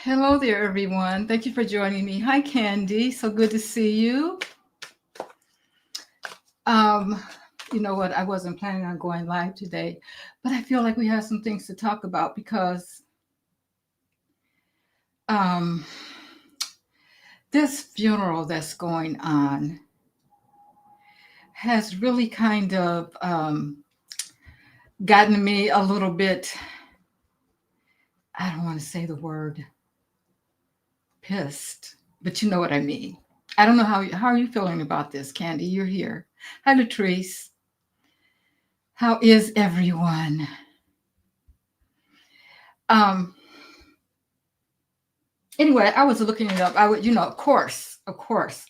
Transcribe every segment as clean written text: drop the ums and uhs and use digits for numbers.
Hello there, everyone. Thank you for joining me. Hi, Candy. So good to see you. Um, you know what? I wasn't planning on going live today, but I feel like we have some things to talk about because um, this funeral that's going on has really kind of gotten me a little bit, I don't want to say the word pissed, but you know what I mean. I don't know how are you feeling about this, Candy? You're here. Hi, Latrice. How is everyone? Um, anyway, I was looking it up. I would, of course,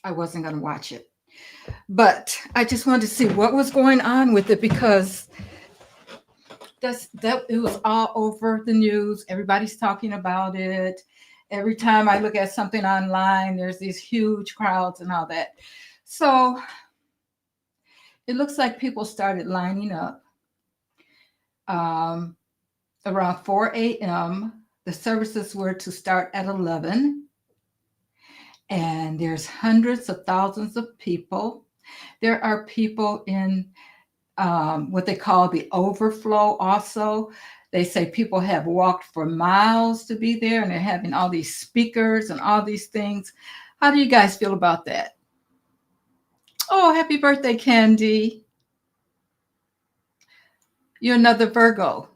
I wasn't going to watch it, but I just wanted to see what was going on with it because that it was all over the news. Everybody's talking about it. Every time I look at something online, there's these huge crowds and all that. So it looks like people started lining up um, around 4 a.m. The services were to start at 11, and there's hundreds of thousands of people. There are people in what they call the overflow also. They say people have walked for miles to be there, and they're having all these speakers and all these things. How do you guys feel about that? Oh, happy birthday, Candy. You're another Virgo.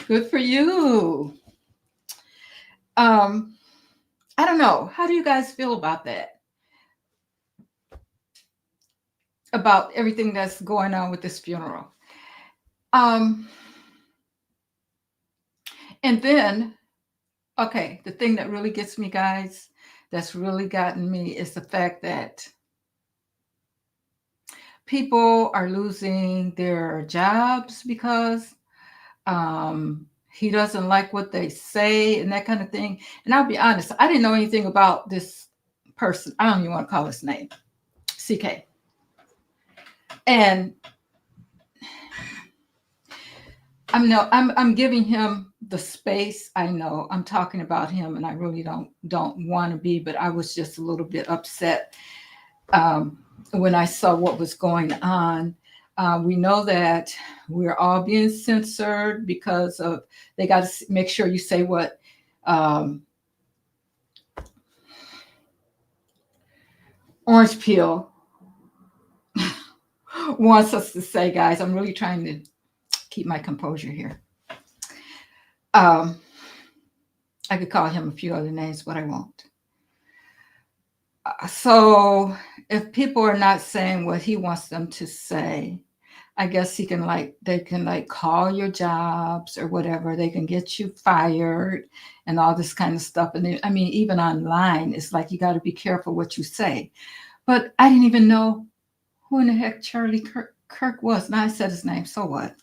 Good for you. Um, I don't know. How do you guys feel about that? About everything that's going on with this funeral? Um, and then, okay, the thing that really gets me, guys, that's really gotten me is the fact that people are losing their jobs because he doesn't like what they say and that kind of thing. And I'll be honest, I didn't know anything about this person. I don't even want to call his name, CK. And I'm giving him the space. I know I'm talking about him, and I really don't want to be, but I was just a little bit upset um, when I saw what was going on. We know that we're all being censored because of they got to make sure you say what Orange Peel wants us to say, guys. I'm really trying to keep my composure here. Um, I could call him a few other names, but I won't. So if people are not saying what he wants them to say, I guess they can like call your jobs or whatever. They can get you fired and all this kind of stuff. And I mean, even online, it's like you got to be careful what you say. But I didn't even know who in the heck Charlie Kirk was. Now I said his name, so what?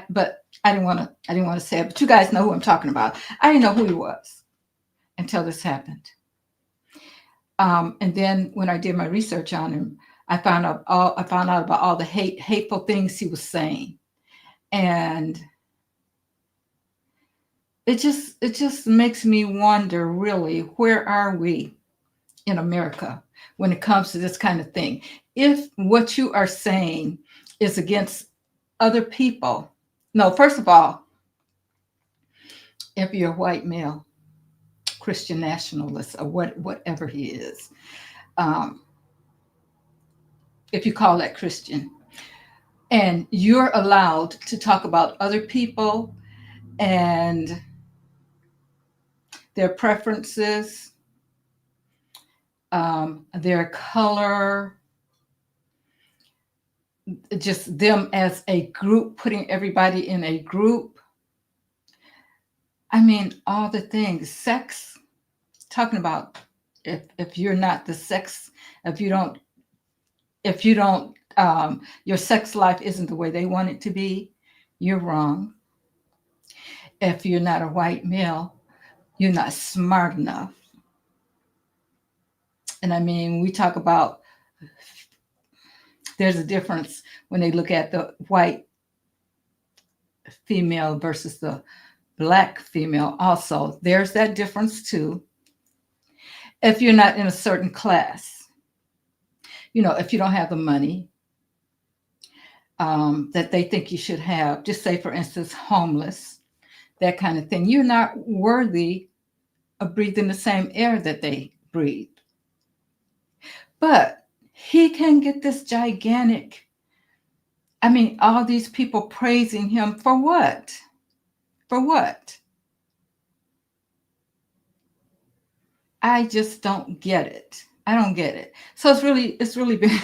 But I didn't want to say it. But you guys know who I'm talking about. I didn't know who he was until this happened. And then when I did my research on him, I found out about all the hateful things he was saying, and it just makes me wonder, really, where are we in America when it comes to this kind of thing? If what you are saying is against other people, no, first of all, if you're a white male Christian nationalist or whatever he is, um, if you call that Christian, and you're allowed to talk about other people and their preferences, their color, just them as a group, putting everybody in a group. I mean, all the things, sex, talking about if you're not the sex, if you don't, your sex life isn't the way they want it to be, you're wrong. If you're not a white male, you're not smart enough. And I mean, we talk about there's a difference when they look at the white female versus the Black female also. There's that difference too. If you're not in a certain class, if you don't have the money that they think you should have, just say, for instance, homeless, that kind of thing, you're not worthy of breathing the same air that they breathe. But he can get this gigantic, all these people praising him for what? For what? I just don't get it. I don't get it. So it's really been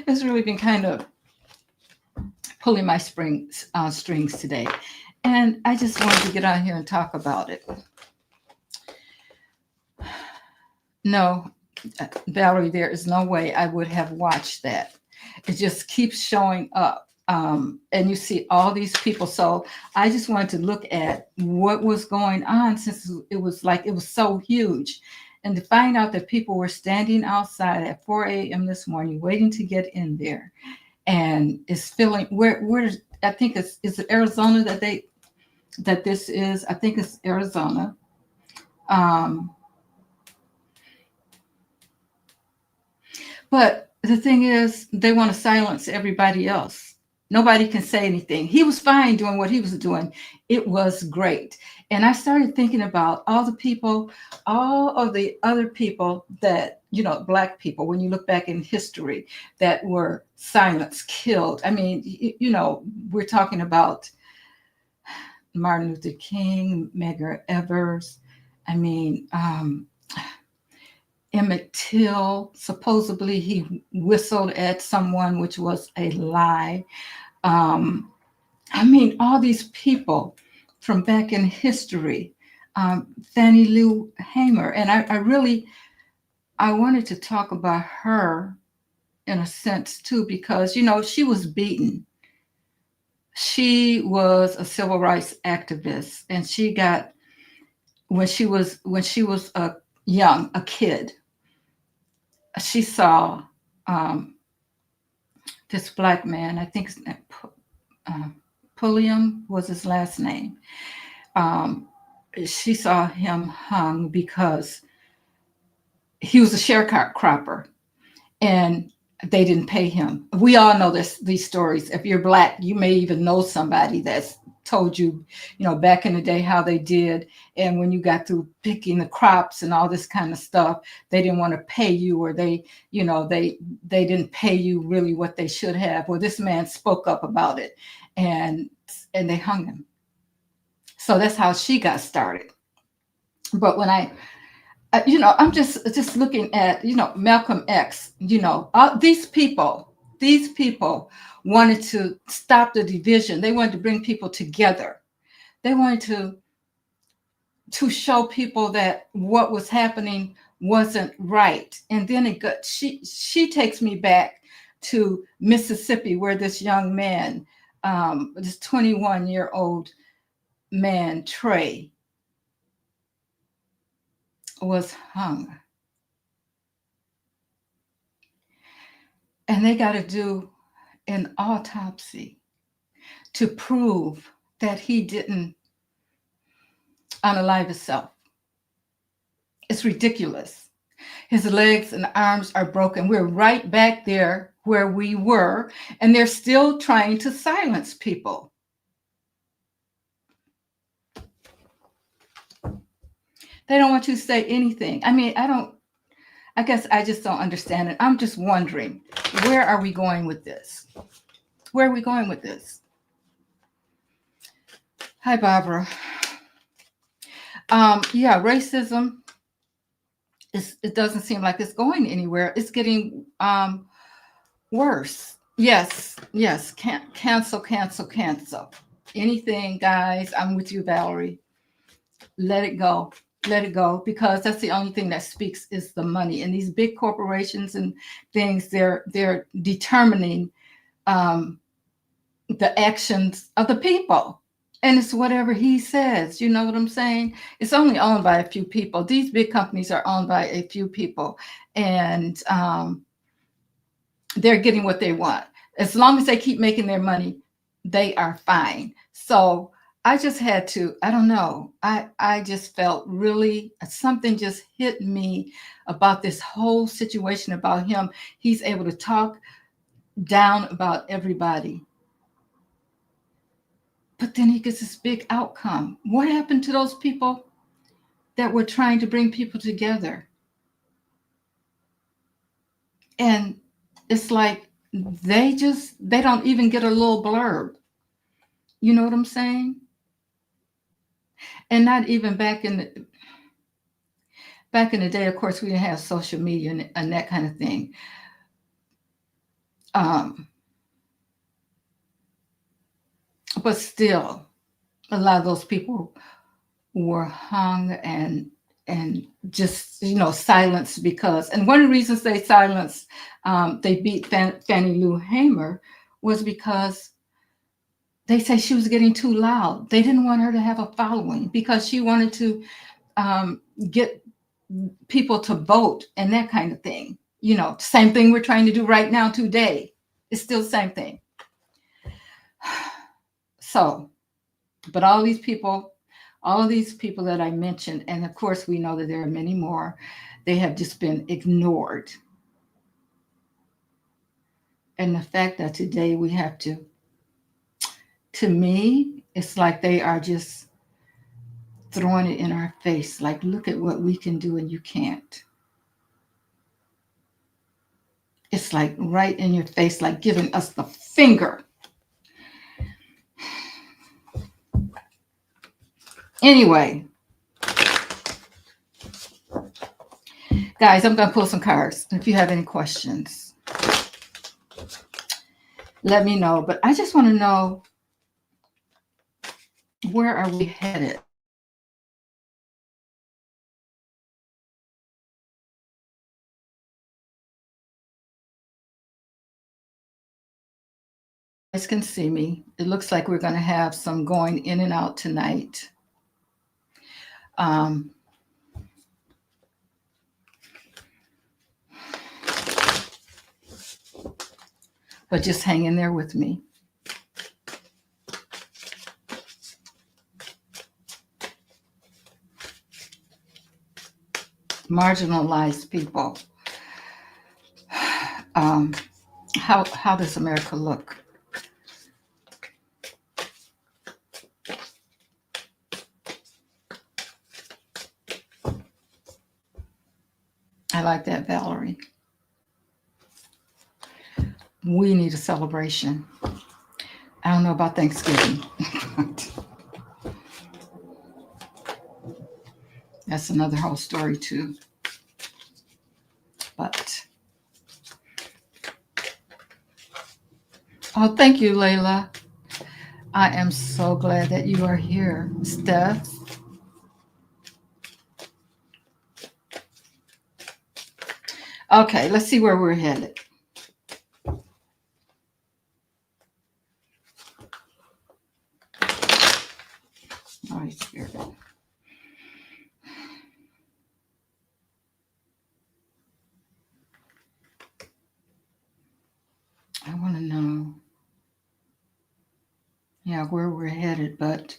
it's really been kind of pulling my strings today. And I just wanted to get on here and talk about it. No, Valerie, there is no way I would have watched that. It just keeps showing up. And you see all these people. So I just wanted to look at what was going on, since it was so huge. And to find out that people were standing outside at 4 a.m. this morning waiting to get in there. And it's filling, where I think is it Arizona that this is? I think it's Arizona. But the thing is, they want to silence everybody else. Nobody can say anything. He was fine doing what he was doing. It was great. And I started thinking about all of the other people that, Black people, when you look back in history, that were silenced, killed. We're talking about Martin Luther King, Medgar Evers. Emmett Till, supposedly he whistled at someone, which was a lie. All these people from back in history, Fannie Lou Hamer. And I wanted to talk about her in a sense too, because, she was beaten. She was a civil rights activist, and she got, when she was a kid, she saw this Black man, I think Pulliam was his last name. She saw him hung because he was a sharecropper, and they didn't pay him. We all know these stories. If you're Black, you may even know somebody that's told you, back in the day how they did. And when you got through picking the crops and all this kind of stuff, they didn't want to pay you, or they didn't pay you really what they should have. Well, this man spoke up about it, and they hung him. So that's how she got started. But when I'm just looking at, Malcolm X, these people wanted to stop the division. They wanted to bring people together. They wanted to show people that what was happening wasn't right. And then she takes me back to Mississippi, where this young man, this 21-year-old man, Trey, was hung. And they got to do an autopsy to prove that he didn't unalive himself. It's ridiculous. His legs and arms are broken. We're right back there where we were, and they're still trying to silence people. They don't want you to say anything. I guess I just don't understand it. I'm just wondering, where are we going with this? Where are we going with this? Hi, Barbara. Racism, it doesn't seem like it's going anywhere. It's getting worse. Yes. Cancel. Anything, guys. I'm with you, Valerie. Let it go, because that's the only thing that speaks is the money. And these big corporations and things, they're determining the actions of the people. And it's whatever he says. You know what I'm saying? It's only owned by a few people. These big companies are owned by a few people, and they're getting what they want. As long as they keep making their money, they are fine. So I just had to, I don't know. I just felt really something just hit me about this whole situation about him. He's able to talk down about everybody, but then he gets this big outcome. What happened to those people that were trying to bring people together? And it's like they don't even get a little blurb. You know what I'm saying? And not even back in the day, of course, we didn't have social media and that kind of thing. Um, but still, a lot of those people were hung and just silenced because. And one of the reasons they silenced, they beat Fannie Lou Hamer, was because they say she was getting too loud. They didn't want her to have a following because she wanted to get people to vote and that kind of thing. Same thing we're trying to do right now today. It's still the same thing. So, but all of these people that I mentioned, and of course we know that there are many more, they have just been ignored. And the fact that today we have to me, it's like they are just throwing it in our face, like, look at what we can do and you can't. It's like right in your face, like giving us the finger. Anyway, guys, I'm going to pull some cards. If you have any questions, let me know. But I just want to know, where are we headed? You guys can see me. It looks like we're going to have some going in and out tonight. Um, but just hang in there with me. Marginalized people. How does America look? I like that, Valerie. We need a celebration. I don't know about Thanksgiving. That's another whole story too. But oh, thank you, Layla. I am so glad that you are here, Steph. Okay, let's see where we're headed. All right, Spirit. I want to know, where we're headed, but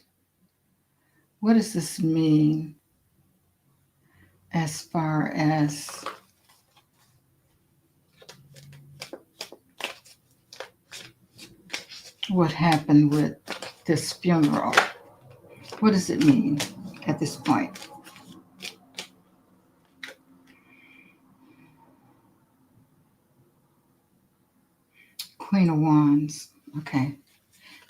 what does this mean as far as what happened with this funeral? What does it mean at this point? Queen of Wands. Okay.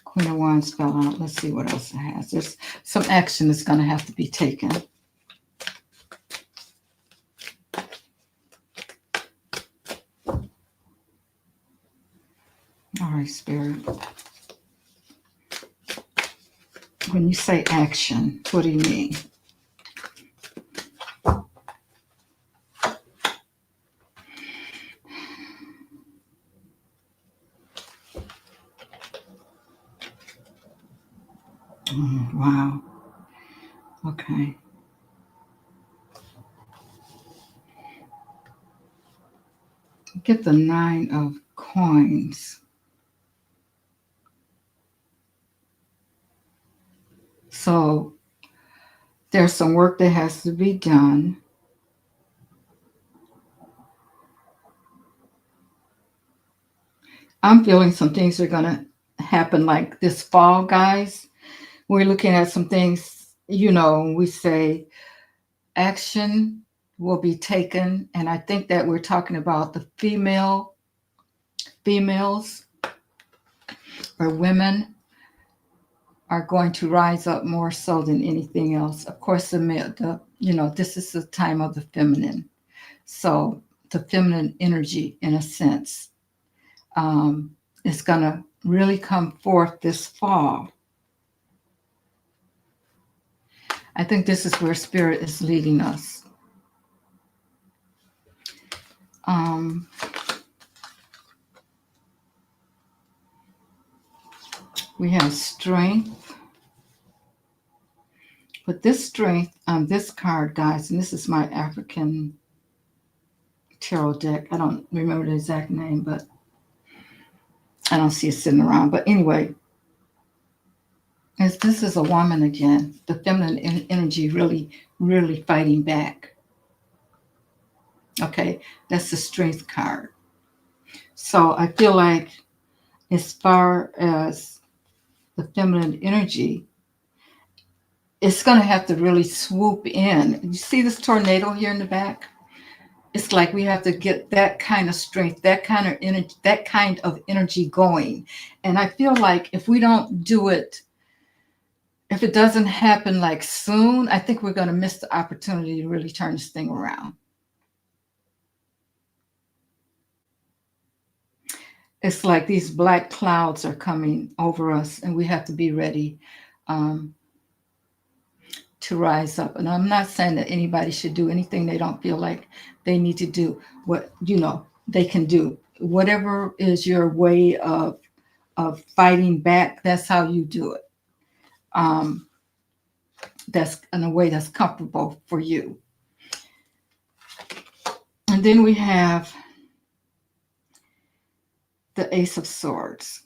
Queen of Wands fell out. Let's see what else it has. There's some action that's going to have to be taken. All right, Spirit. When you say action, what do you mean? Wow. Okay. Get the 9 of Coins. So there's some work that has to be done. I'm feeling some things are going to happen like this fall, guys. We're looking at some things, we say action will be taken. And I think that we're talking about the females or women are going to rise up more so than anything else. Of course, this is the time of the feminine. So the feminine energy, in a sense, is going to really come forth this fall. I think this is where spirit is leading us. We have strength. But this strength on this card, guys, and this is my African tarot deck. I don't remember the exact name, but I don't see it sitting around. But anyway, as this is a woman again, the feminine energy really, really fighting back. Okay, that's the strength card. So I feel like as far as the feminine energy, it's going to have to really swoop in. You see this tornado here in the back? It's like we have to get that kind of strength, that kind of energy going. And I feel like if we don't do it, if it doesn't happen like soon, I think we're going to miss the opportunity to really turn this thing around. It's like these black clouds are coming over us, and we have to be ready to rise up. And I'm not saying that anybody should do anything they don't feel like they need to do. What they can do. Whatever is your way of fighting back, that's how you do it. That's in a way that's comfortable for you. And then we have the Ace of Swords.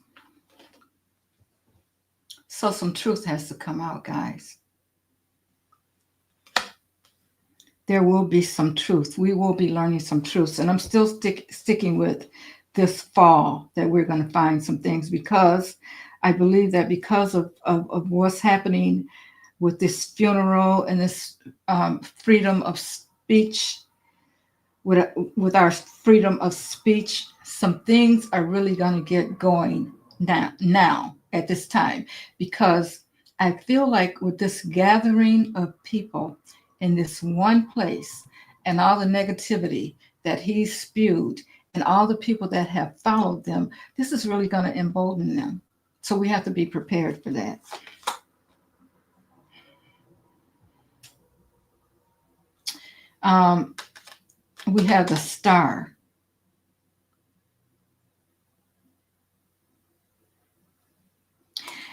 So some truth has to come out, guys. There will be some truth. We will be learning some truths. And I'm still sticking with this fall that we're going to find some things, because I believe that because of what's happening with this funeral and this freedom of speech, with our freedom of speech, some things are really going to get going now at this time, because I feel like with this gathering of people in this one place and all the negativity that he spewed and all the people that have followed them, this is really going to embolden them. So we have to be prepared for that. We have the Star.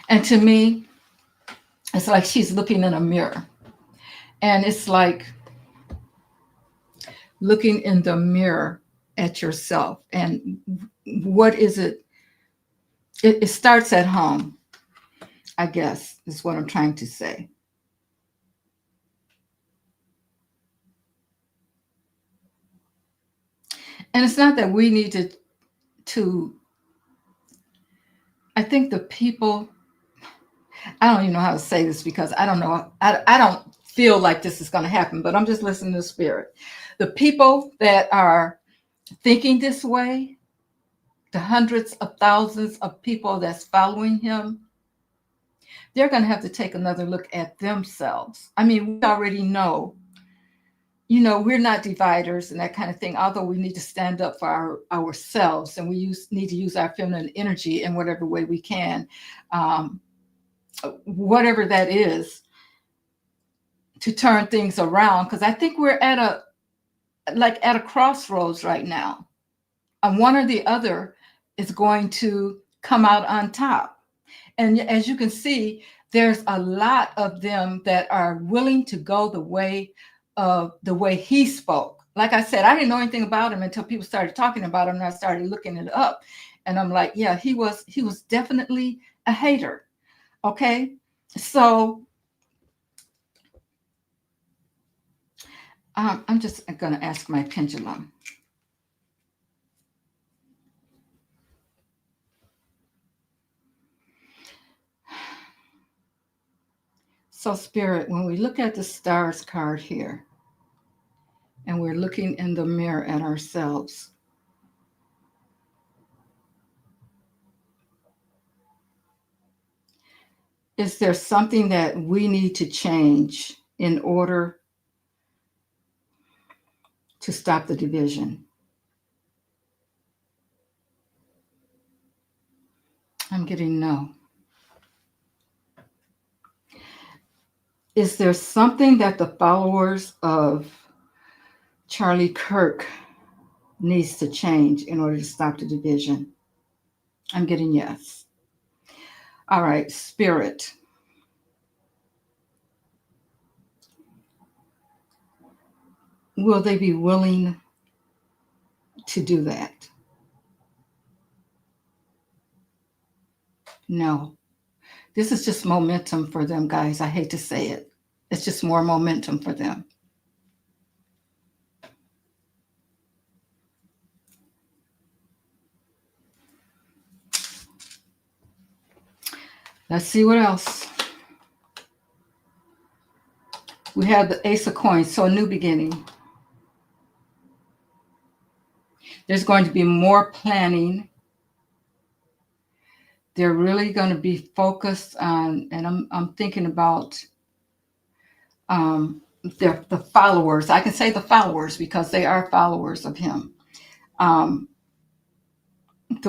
And to me, it's like she's looking in a mirror. And it's like looking in the mirror at yourself. And what is it? It starts at home, I guess, is what I'm trying to say. And it's not that we need to I think the people, I don't even know how to say this, because I don't know, I don't feel like this is going to happen, but I'm just listening to the spirit. The people that are thinking this way, the hundreds of thousands of people that's following him, they're going to have to take another look at themselves. I mean, we already know, we're not dividers and that kind of thing, although we need to stand up for ourselves, and we need to use our feminine energy in whatever way we can, whatever that is, to turn things around. Because I think we're at a crossroads right now. And one or the other is going to come out on top. And as you can see, there's a lot of them that are willing to go the way he spoke. Like I said, I didn't know anything about him until people started talking about him, and I started looking it up. And I'm like, yeah, he was definitely a hater. Okay. So I'm just going to ask my pendulum. So, Spirit, when we look at the stars card here and we're looking in the mirror at ourselves, is there something that we need to change in order to stop the division? I'm getting no. Is there something that the followers of Charlie Kirk needs to change in order to stop the division? I'm getting yes. All right, Spirit. Will they be willing to do that? No. This is just momentum for them, guys. I hate to say it. It's just more momentum for them. Let's see what else. We have the Ace of Coins, so a new beginning. There's going to be more planning. They're really going to be focused on, and I'm thinking about the followers. I can say the followers because they are followers of him. The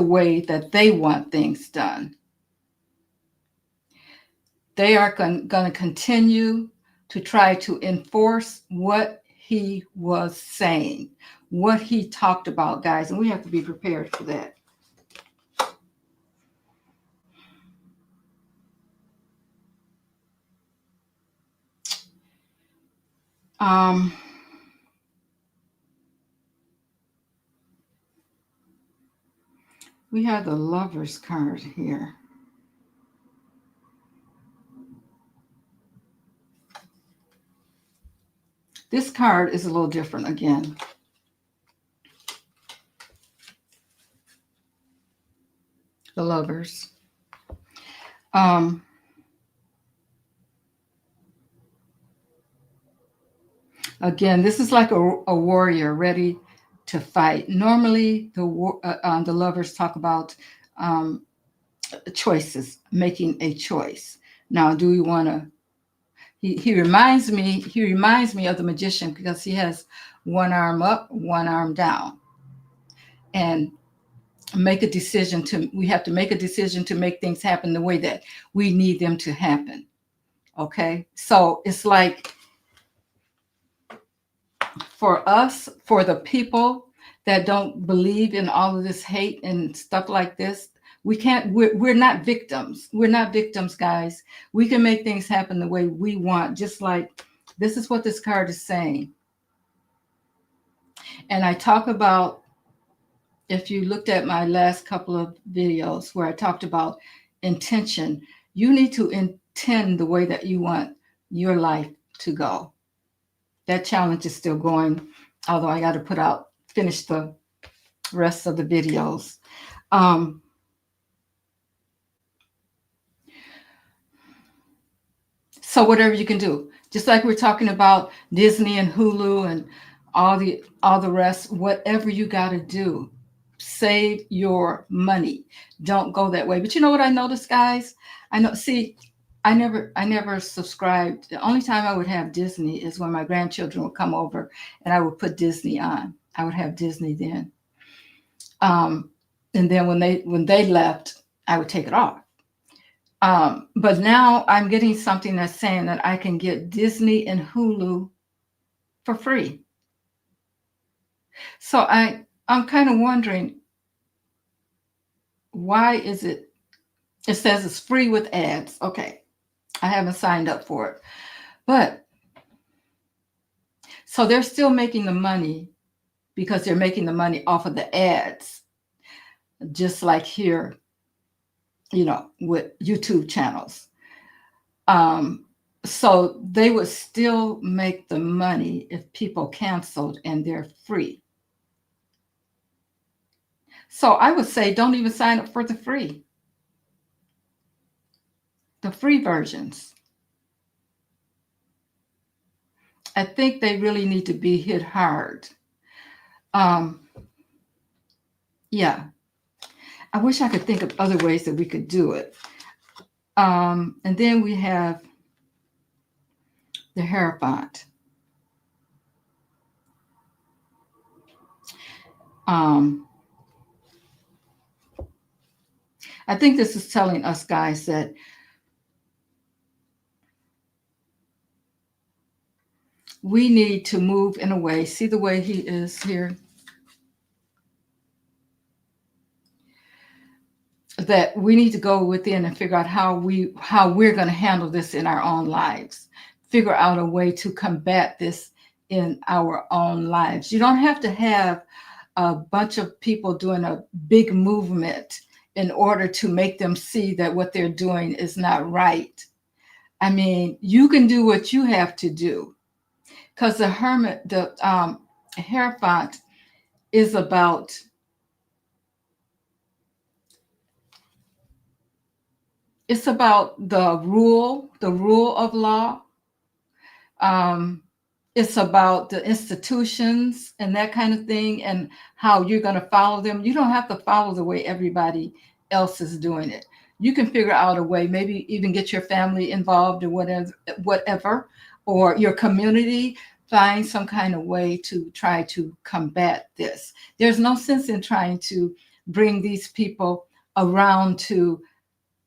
way that they want things done. They are going to continue to try to enforce what he was saying, what he talked about, guys, and we have to be prepared for that. We have the Lovers card here. This card is a little different again. The Lovers. Again, this is like a warrior ready to fight. Normally, the Lovers talk about choices, making a choice. Now, do we want to? He reminds me of the magician because he has one arm up, one arm down, and we have to make a decision to make things happen the way that we need them to happen. Okay, so it's like for us, for the people that don't believe in all of this hate and stuff like this, we're not victims. We're not victims, guys. We can make things happen the way we want, just like this is what this card is saying. And I talk about, if you looked at my last couple of videos where I talked about intention, you need to intend the way that you want your life to go. That challenge is still going, although I got to finish the rest of the videos. So whatever you can do, just like we're talking about Disney and Hulu and all the rest, whatever you got to do, save your money. Don't go that way. But you know what I noticed, guys? I never subscribed. The only time I would have Disney is when my grandchildren would come over and I would put Disney on. I would have Disney then. And then when they left, I would take it off. But now I'm getting something that's saying that I can get Disney and Hulu for free. So I'm kind of wondering, why is it says it's free with ads. Okay. I haven't signed up for it. But so they're still making the money because they're making the money off of the ads, just like here, with YouTube channels. So they would still make the money if people canceled and they're free. So I would say don't even sign up for the free versions. I think they really need to be hit hard. Um, yeah, I wish I could think of other ways that we could do it. And then we have the hair font. Um, I think this is telling us guys that we need to move in a way. See the way he is here? That we need to go within and figure out how we're going to handle this in our own lives. Figure out a way to combat this in our own lives. You don't have to have a bunch of people doing a big movement in order to make them see that what they're doing is not right. I mean, you can do what you have to do because the hair font is about it's about the rule of law. Um, it's about the institutions and that kind of thing and how you're going to follow them. You don't have to follow the way everybody else is doing it. You can figure out a way, maybe even get your family involved or whatever, or your community. Find some kind of way to try to combat this. There's no sense in trying to bring these people around to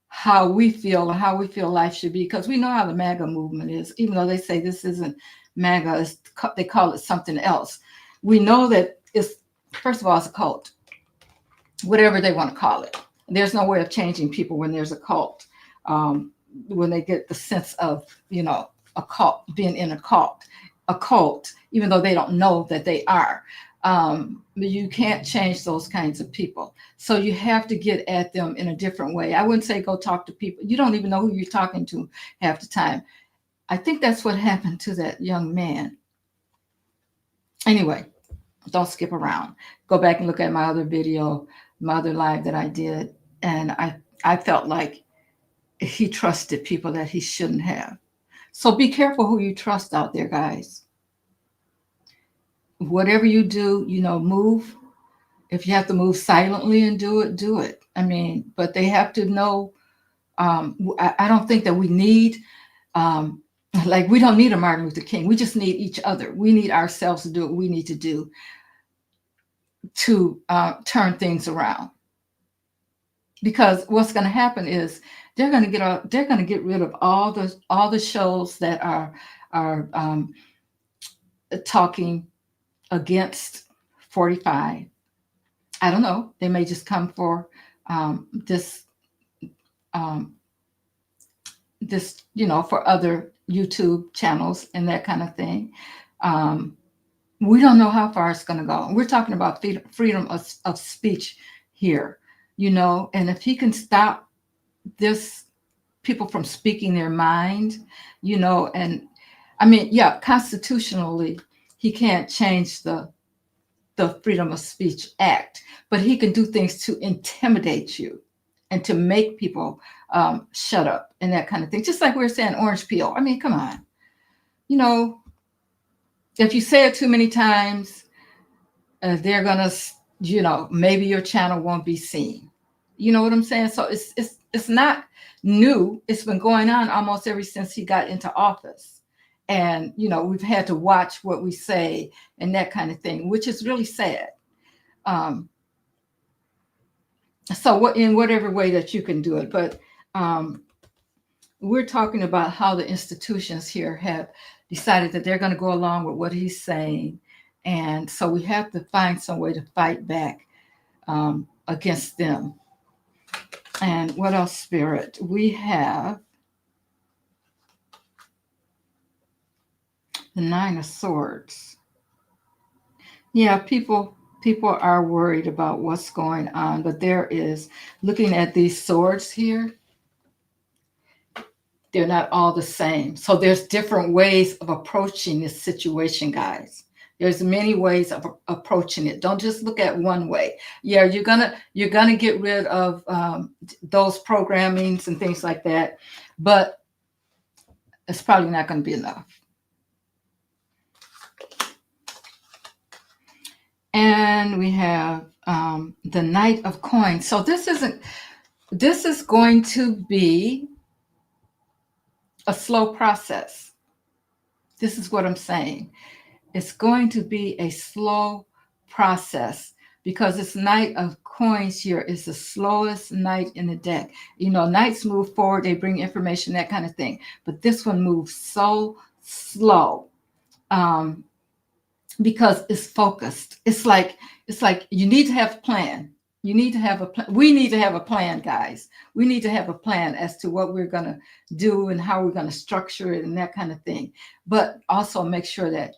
how we feel life should be, because we know how the MAGA movement is. Even though they say this isn't MAGA, they call it something else. We know that it's, first of all, it's a cult, whatever they want to call it. There's no way of changing people when there's a cult. When they get the sense of, a cult, being in a cult, even though they don't know that they are. You can't change those kinds of people. So you have to get at them in a different way. I wouldn't say go talk to people. You don't even know who you're talking to half the time. I think that's what happened to that young man. Anyway, don't skip around. Go back and look at my other video, my other live that I did. And I felt like he trusted people that he shouldn't have. So be careful who you trust out there, guys. Whatever you do, move. If you have to move silently and do it, do it. I mean, but they have to know. I don't think that we need, like, we don't need a Martin Luther King. We just need each other. We need ourselves to do what we need to do to turn things around. Because what's going to happen is they're going to get rid of all the shows that are talking against 45. I don't know. They may just come for this, um, for other YouTube channels and that kind of thing. We don't know how far it's going to go. We're talking about freedom of speech here, and if he can stop this people from speaking their mind, and I mean, yeah, constitutionally, he can't change the Freedom of Speech Act, but he can do things to intimidate you and to make people shut up and that kind of thing. Just like we were saying, orange peel. I mean, come on. If you say it too many times, they're gonna, maybe your channel won't be seen. You know what I'm saying? So it's not new. It's been going on almost ever since he got into office. And, we've had to watch what we say and that kind of thing, which is really sad. So in whatever way that you can do it, but we're talking about how the institutions here have decided that they're going to go along with what he's saying. And so we have to find some way to fight back against them. And what else, Spirit? We have the Nine of Swords. Yeah, people are worried about what's going on, but there is, looking at these swords here, They're not all the same. So there's different ways of approaching this situation, guys. There's many ways of approaching it. Don't just look at one way. Yeah, you're gonna get rid of those programmings and things like that, but it's probably not going to be enough. And we have the Knight of Coins. So this is going to be a slow process. This is what I'm saying. It's going to be a slow process because this Knight of Coins here is the slowest knight in the deck. You know, knights move forward, they bring information, that kind of thing. But this one moves so slow. Because it's focused. It's like you need to have a plan. You need to have a plan. We need to have a plan, guys. We need to have a plan as to what we're going to do and how we're going to structure it and that kind of thing. But also make sure that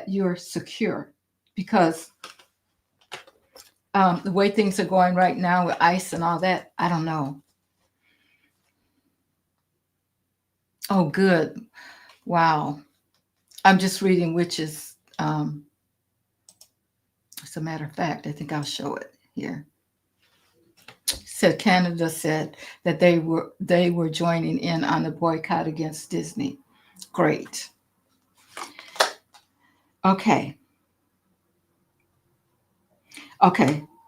you're secure, because the way things are going right now with ICE and all that, I don't know. Oh, good. Wow. I'm just reading Witches. As a matter of fact, I think I'll show it here. Said Canada said that they were joining in on the boycott against Disney. Great. Okay.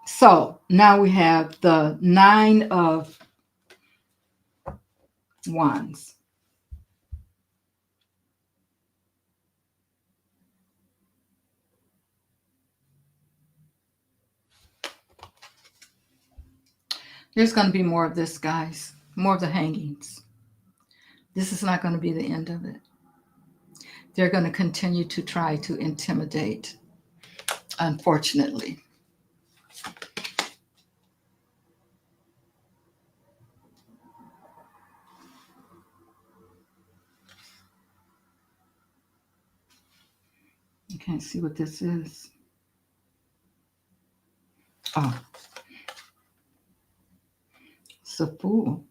So now we have the 9 of Wands. There's going to be more of this, guys. More of the hangings. This is not going to be the end of it. They're going to continue to try to intimidate, unfortunately. You can't see what this is. Oh, it's a Fool.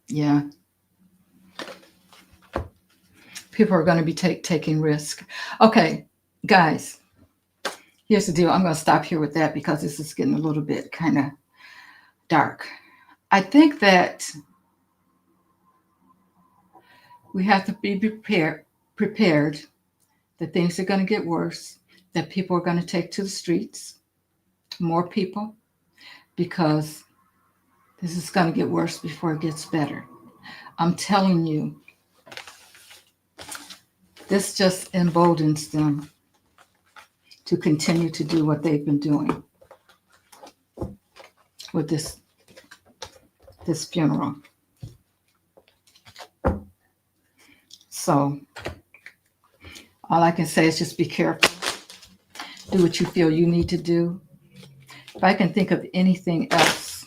Yeah. People are going to be taking risk. Okay, guys, here's the deal. I'm going to stop here with that because this is getting a little bit kind of dark. I think that we have to be prepared that things are going to get worse, that people are going to take to the streets, more people, because this is going to get worse before it gets better. I'm telling you, this just emboldens them to continue to do what they've been doing with this funeral. So all I can say is just be careful. Do what you feel you need to do. If I can think of anything else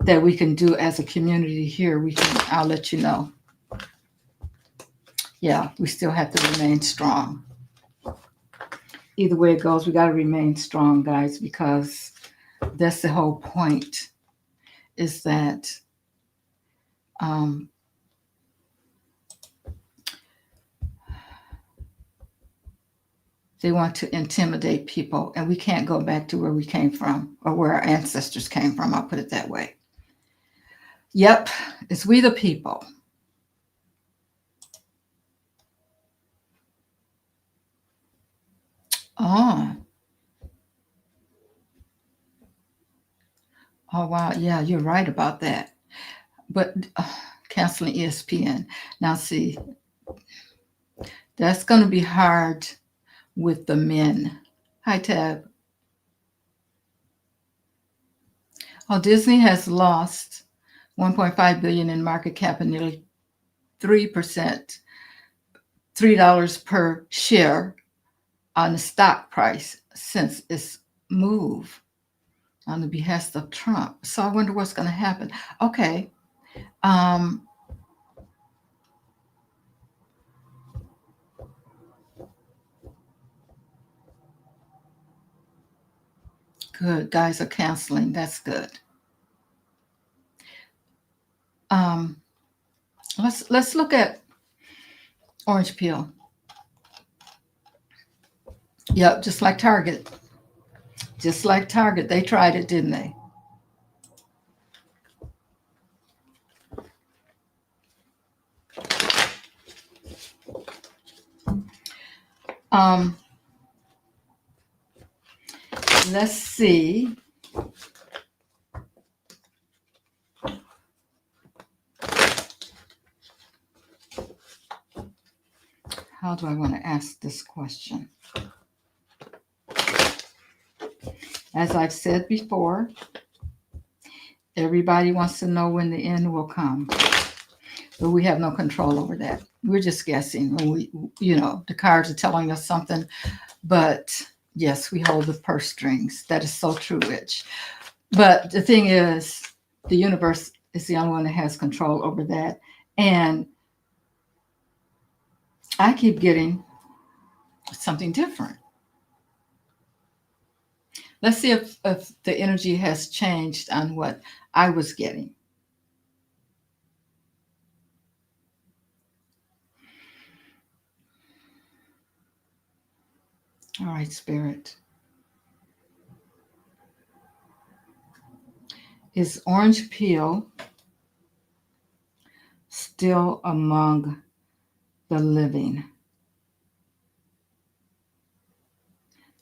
that we can do as a community here, I'll let you know. Yeah, we still have to remain strong. Either way it goes, we got to remain strong, guys, because that's the whole point, is that they want to intimidate people, and we can't go back to where we came from or where our ancestors came from. I'll put it that way. Yep, it's we the people. Oh. Oh, wow. Yeah, you're right about that. But canceling ESPN. Now, see, that's going to be hard with the men. Hi, Tab. Oh, Disney has lost 1.5 billion in market cap and nearly 3%, $3 per share on the stock price since its move on the behest of Trump. So I wonder what's going to happen. Okay. Good. Guys are canceling. That's good. Um, let's look at orange peel. Yep, just like Target. Just like Target, they tried it, didn't they? Um, let's see. How do I want to ask this question? As I've said before, everybody wants to know when the end will come, but we have no control over that. We're just guessing. The cards are telling us something, but yes, we hold the purse strings. That is so true, Rich. But the thing is, the universe is the only one that has control over that. And I keep getting something different. Let's see if the energy has changed on what I was getting. All right, Spirit. Is orange peel still among the living?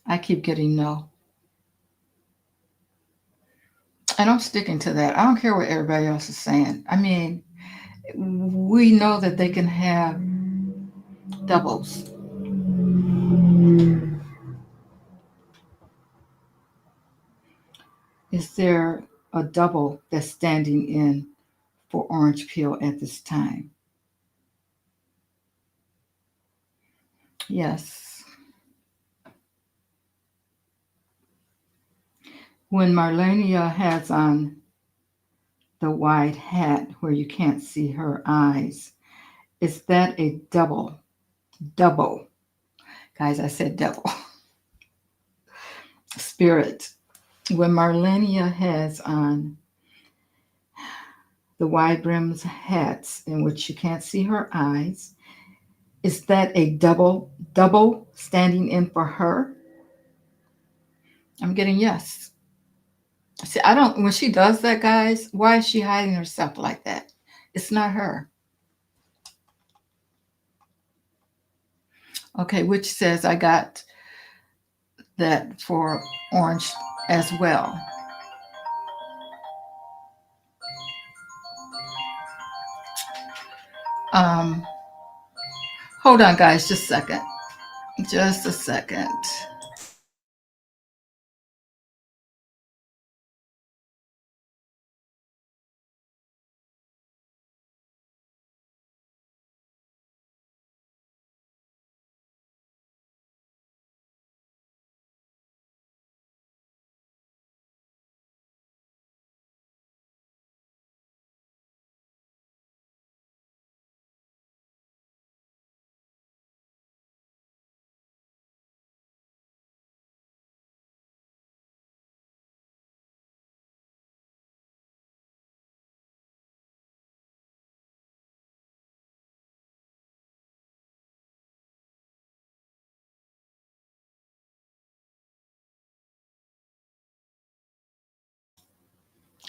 I keep getting no. And I'm sticking to that. I don't care what everybody else is saying. I mean, we know that they can have doubles. Is there a double that's standing in for orange peel at this time? Yes. When Marlenia has on the wide hat where you can't see her eyes, is that a double? Double. Guys, I said double. Spirit. When Marlenia has on the wide brimmed hats in which you can't see her eyes, is that a double standing in for her? I'm getting yes. See, I don't, when she does that, guys, why is she hiding herself like that? It's not her. Okay, which says I got that for orange as well. Um, hold on, guys, just a second. Just a second.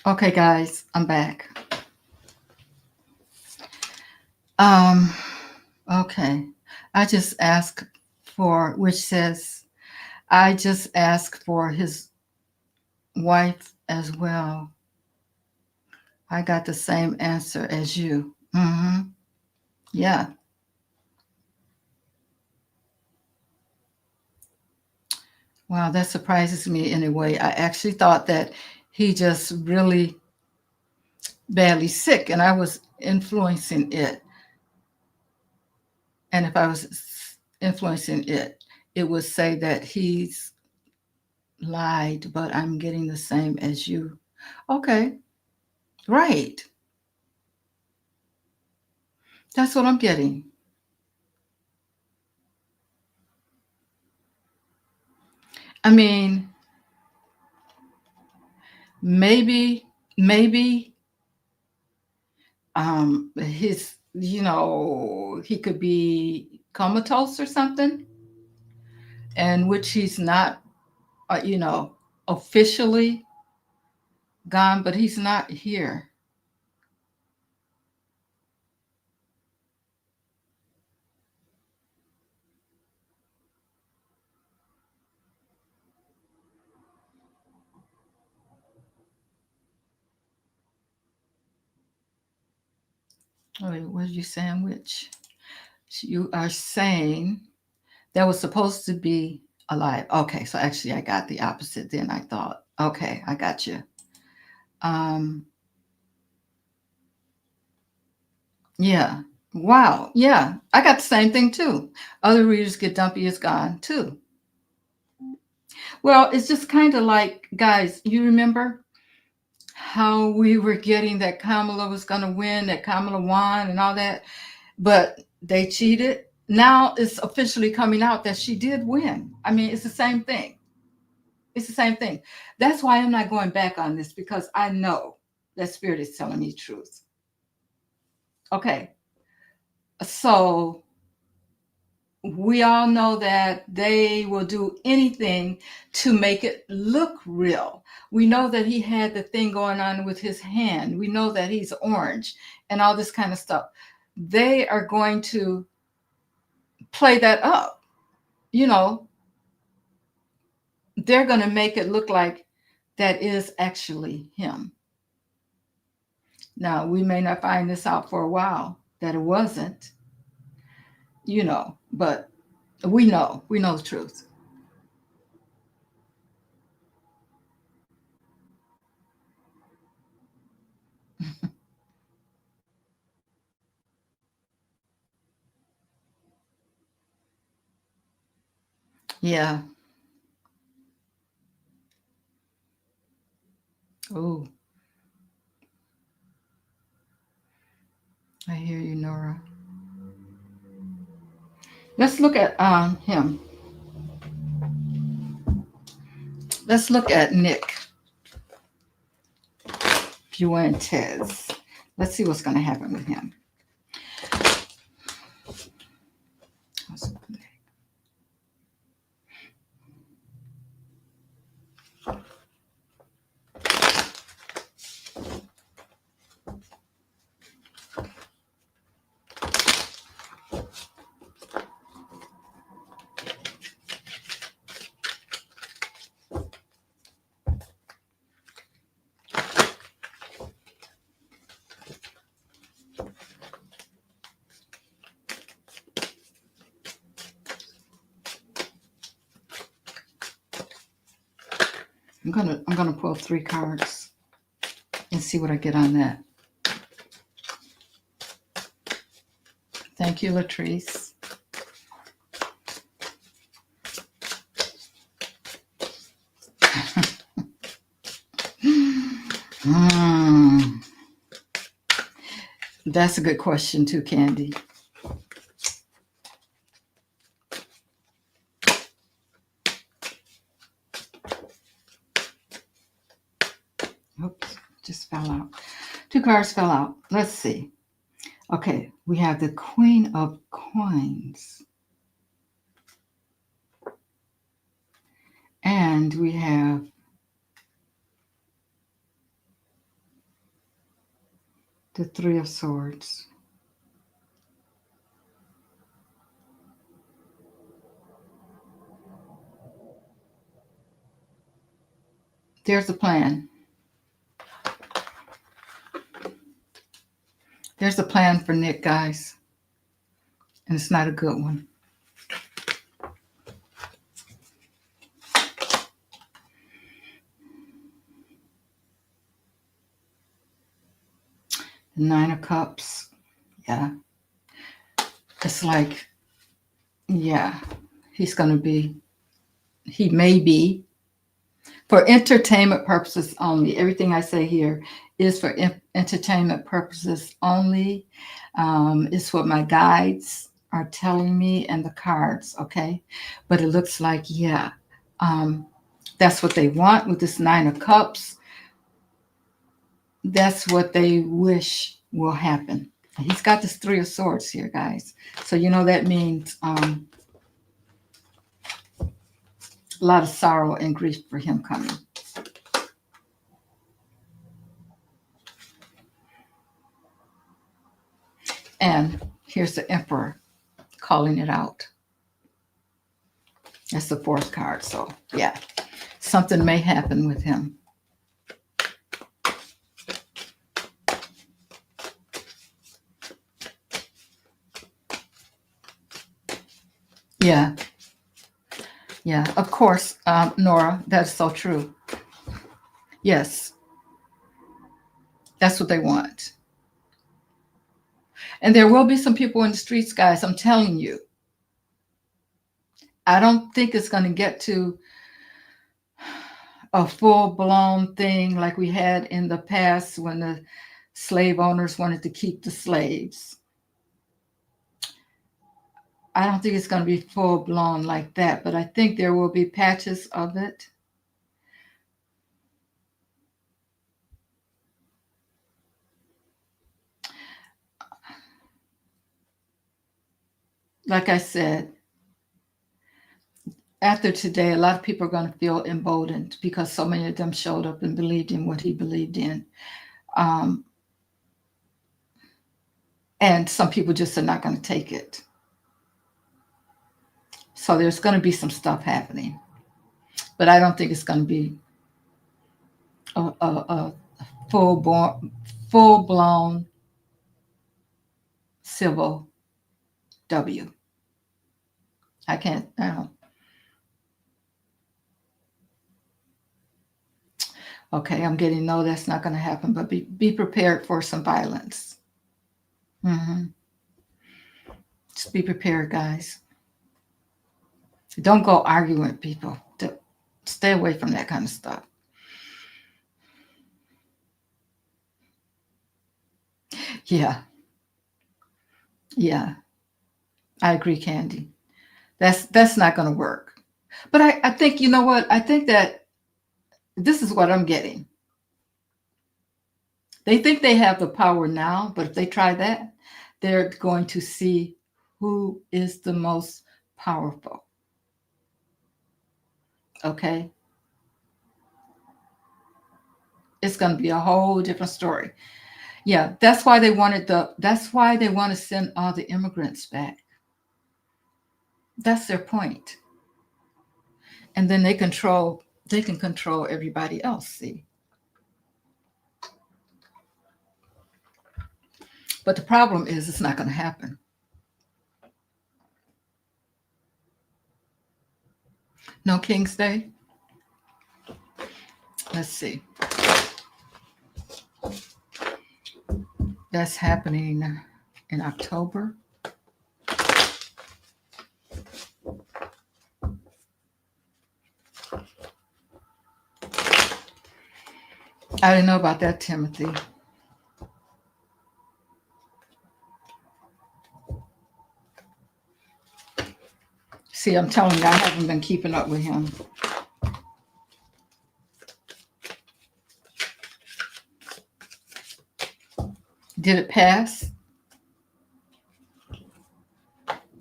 Okay, guys, I'm back. Um, okay. I just asked for, which says, I just asked for his wife as well. I got the same answer as you. Mm-hmm. Yeah. Wow, that surprises me in a way. I actually thought that he just really badly sick and I was influencing it. And if I was influencing it, it would say that he's lied, but I'm getting the same as you. Okay, right. That's what I'm getting. I mean, maybe, maybe His, he could be comatose or something, and which he's not, officially gone, but he's not here. Wait, what are you saying? Which you are saying that was supposed to be alive? Okay, so actually, I got the opposite. Then I thought, okay, I got you. Um, yeah. Wow. Yeah, I got the same thing too. Other readers get dumpy is gone too. Well, it's just kind of like, guys, you remember how we were getting that Kamala was going to win, that Kamala won, and all that, but they cheated. Now it's officially coming out that she did win. I mean, it's the same thing. It's the same thing. That's why I'm not going back on this, because I know that Spirit is telling me the truth. Okay. So we all know that they will do anything to make it look real. We know that he had the thing going on with his hand. We know that he's orange and all this kind of stuff. They are going to play that up. You know, they're going to make it look like that is actually him. Now, we may not find this out for a while that it wasn't, but we know the truth. Yeah. Oh, I hear you, Nora. Let's look at him. Let's look at Nick Fuentes. Let's see what's going to happen with him. I'm gonna pull 3 cards and see what I get on that. Thank you, Latrice. Hmm. That's a good question too, Candy. Oops, just fell out. 2 cards fell out. Let's see. Okay, we have the Queen of Coins. And we have the 3 of Swords. There's a plan. There's a plan for Nick, guys. And it's not a good one. The 9 of Cups. Yeah. It's like, yeah, he may be, for entertainment purposes only. Everything I say here is for entertainment purposes only. It's what my guides are telling me and the cards, okay? But it looks like, yeah, that's what they want with this 9 of Cups. That's what they wish will happen. He's got this Three of Swords here, guys. So that means a lot of sorrow and grief for him coming. And here's the Emperor calling it out. That's the fourth card. So yeah, something may happen with him. Yeah. Yeah, of course, Nora, that's so true. Yes, that's what they want. And there will be some people in the streets, guys, I'm telling you. I don't think it's going to get to a full-blown thing like we had in the past when the slave owners wanted to keep the slaves. I don't think it's going to be full-blown like that, but I think there will be patches of it. Like I said, after today, a lot of people are going to feel emboldened because so many of them showed up and believed in what he believed in. And some people just are not going to take it. So there's going to be some stuff happening. But I don't think it's going to be a full-blown civil W. I don't. Okay, I'm getting no, that's not going to happen, but be prepared for some violence. Just be prepared, guys. Don't go arguing with people. Stay away from that kind of stuff. Yeah. Yeah. I agree, Candy. That's not going to work. But I think, you know what? I think that this is what I'm getting. They think they have the power now, but if they try that, they're going to see who is the most powerful. Okay? It's going to be a whole different story. Yeah, that's why they want to send all the immigrants back. That's their point. And then they can control everybody else, see? But the problem is it's not going to happen. No King's Day? Let's see. That's happening in October. I didn't know about that, Timothy. See, I'm telling you, I haven't been keeping up with him. Did it pass?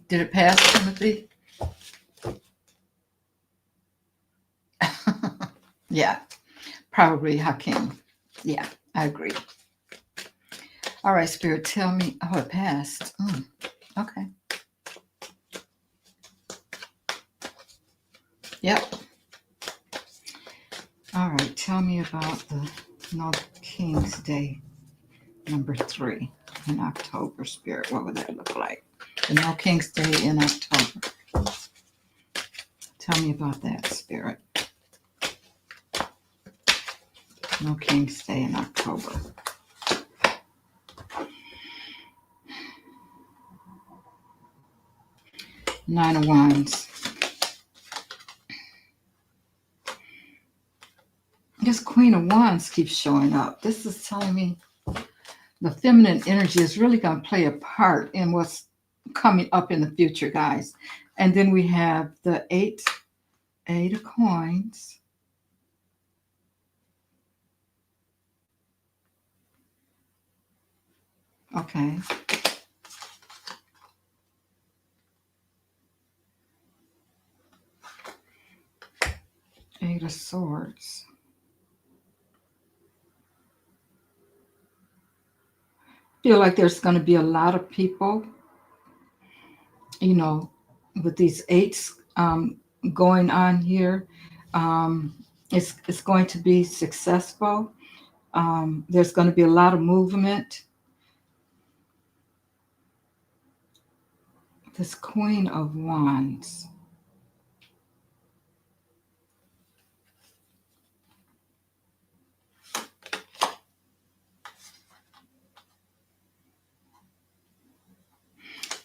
Did it pass, Timothy? Yeah, probably Hakim. Yeah, I agree. All right, Spirit, tell me. Oh, it passed. Okay. Yep. All right, tell me about the No King's Day number 3 in October, Spirit. What would that look like? The No King's Day in October. Tell me about that, Spirit. No King's Day in October. Nine of Wands. This Queen of Wands keeps showing up. This is telling me the feminine energy is really going to play a part in what's coming up in the future, guys. And then we have the eight of coins. Okay. Eight of Swords. Feel like there's going to be a lot of people, you know, with these eights going on here. Um, it's going to be successful. There's going to be a lot of movement. This Queen of Wands.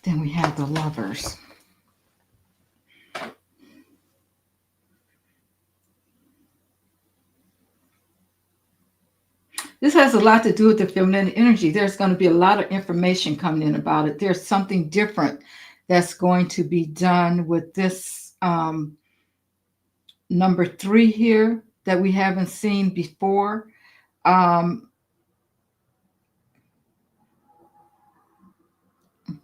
Then we have the Lovers. This has a lot to do with the feminine energy. There's going to be a lot of information coming in about it. There's something different that's going to be done with this number 3 here that we haven't seen before.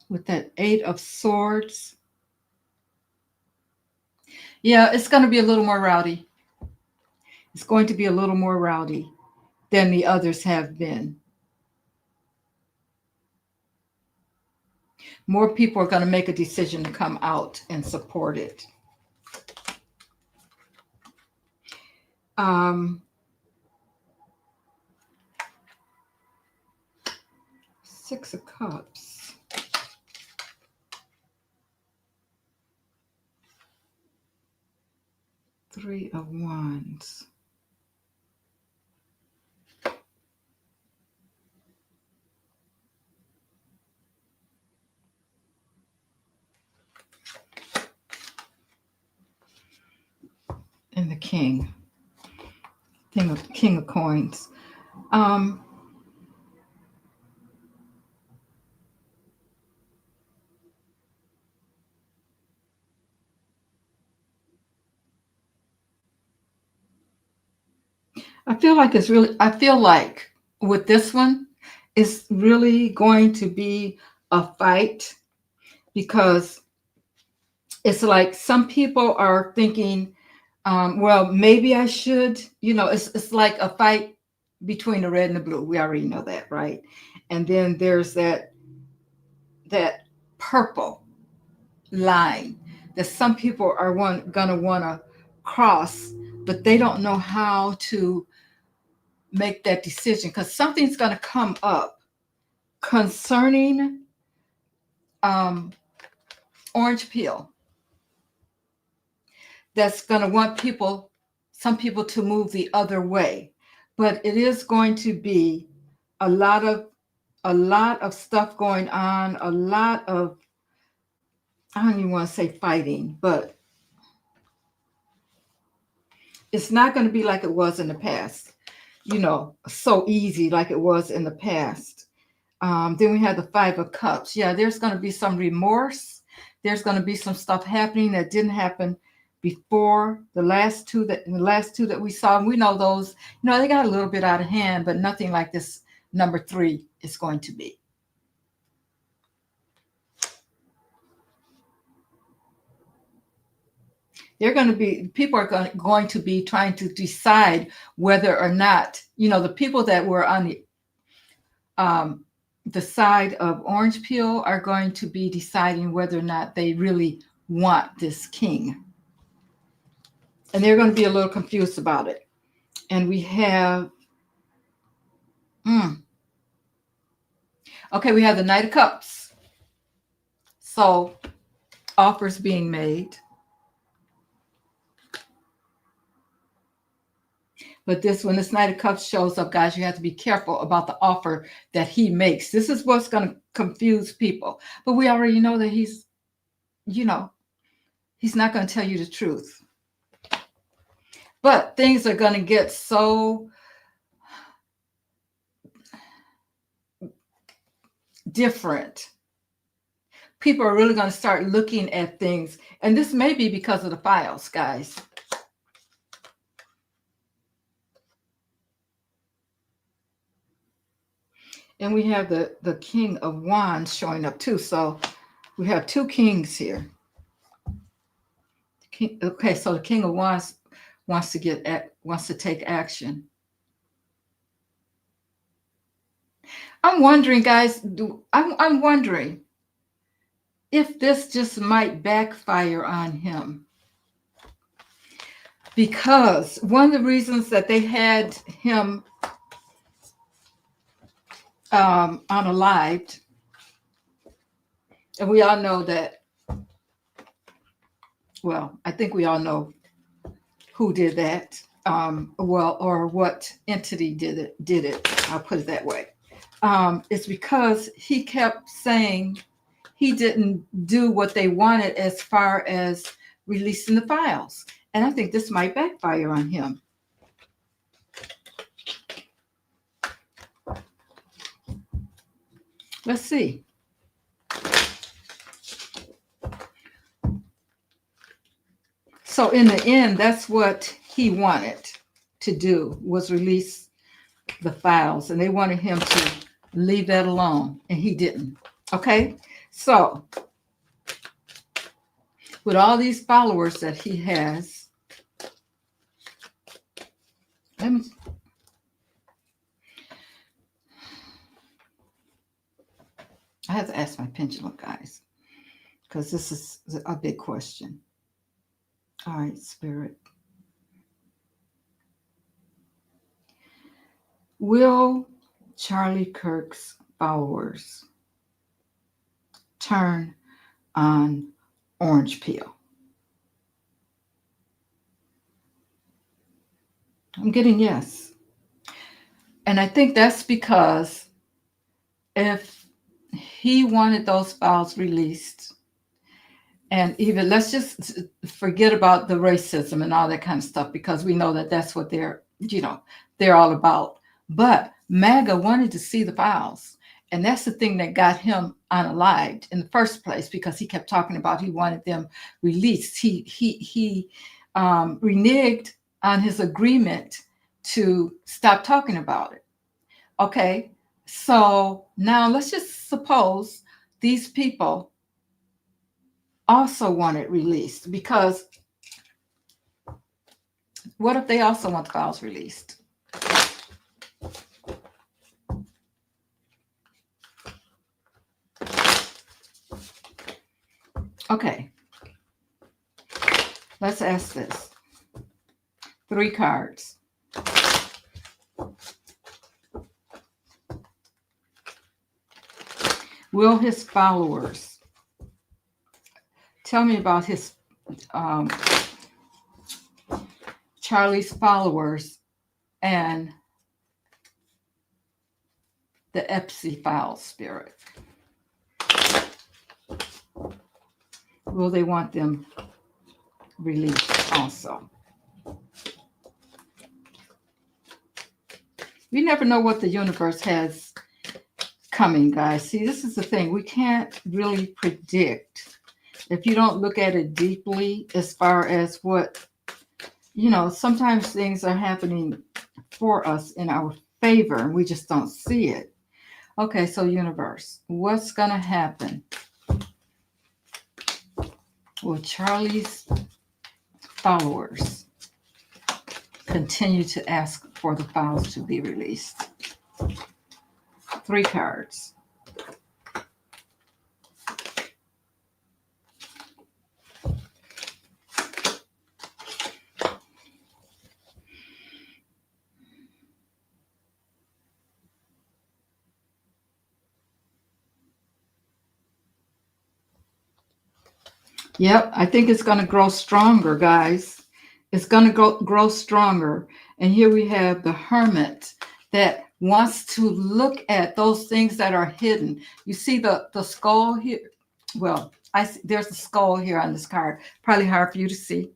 With that 8 of Swords. Yeah, it's going to be a little more rowdy. It's going to be a little more rowdy than the others have been. More people are going to make a decision to come out and support it. Six of Cups. Three of Wands. And the King. King of Coins. I feel like with this one, it's really going to be a fight, because it's like some people are thinking, well, maybe I should, it's like a fight between the red and the blue. We already know that, right? And then there's that purple line that some people are gonna want to cross, but they don't know how to make that decision, because something's going to come up concerning orange peel that's going to want some people to move the other way. But it is going to be a lot of stuff going on, a lot of, I don't even want to say fighting, but it's not going to be like it was in the past, so easy like it was in the past. Then we have the Five of Cups. Yeah, there's going to be some remorse. There's going to be some stuff happening that didn't happen before the last two that we saw. And we know those, they got a little bit out of hand, but nothing like this number 3 is going to be. People are going to be trying to decide whether or not, the people that were on the side of orange peel are going to be deciding whether or not they really want this king. And they're going to be a little confused about it. And we have, we have the Knight of Cups. So offers being made. But when this Knight of Cups shows up, guys, you have to be careful about the offer that he makes. This is what's going to confuse people. But we already know that he's not going to tell you the truth. But things are going to get so different. People are really going to start looking at things. And this may be because of the files, guys. And we have the King of Wands showing up too. So we have two kings here. Okay, so the King of Wands wants to take action. I'm wondering, guys. I'm wondering if this just might backfire on him, because one of the reasons that they had him unalived, and we all know that. Well, I think we all know who did that. Well, or what entity did it. Did it? I'll put it that way. It's because he kept saying he didn't do what they wanted as far as releasing the files. And I think this might backfire on him. Let's see. So in the end, that's what he wanted to do, was release the files. And they wanted him to leave that alone. And he didn't. Okay? So with all these followers that he has, I have to ask my pendulum, guys, because this is a big question. All right, Spirit. Will Charlie Kirk's followers turn on orange peel? I'm getting yes. And I think that's because if he wanted those files released, and even let's just forget about the racism and all that kind of stuff, because we know that that's what they're all about. But MAGA wanted to see the files. And that's the thing that got him unalived in the first place, because he kept talking about he wanted them released. He reneged on his agreement to stop talking about it. Okay, so now let's just suppose these people also want it released, because what if they also want the files released? Okay, let's ask this. 3 cards. Will his followers, tell me about his Charlie's followers and the Epsi file, Spirit. Will they want them released also? We never know what the universe has coming, guys. See, this is the thing. We can't really predict if you don't look at it deeply, as far as what, sometimes things are happening for us in our favor and we just don't see it. Okay, so universe, what's going to happen? Will Charlie's followers continue to ask for the files to be released? 3 cards. Yep, I think it's going to grow stronger, guys. It's going to grow stronger. And here we have the Hermit that wants to look at those things that are hidden. You see the skull here? Well, there's a skull here on this card. Probably hard for you to see.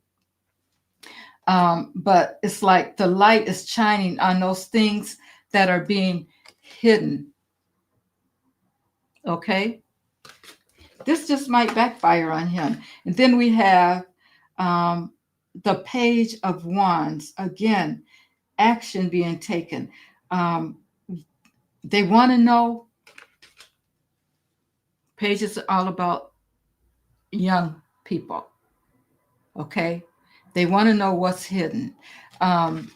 But it's like the light is shining on those things that are being hidden. Okay? This just might backfire on him. And then we have the Page of Wands. Again, action being taken. They want to know. Pages are all about young people. Okay. They want to know what's hidden. Um,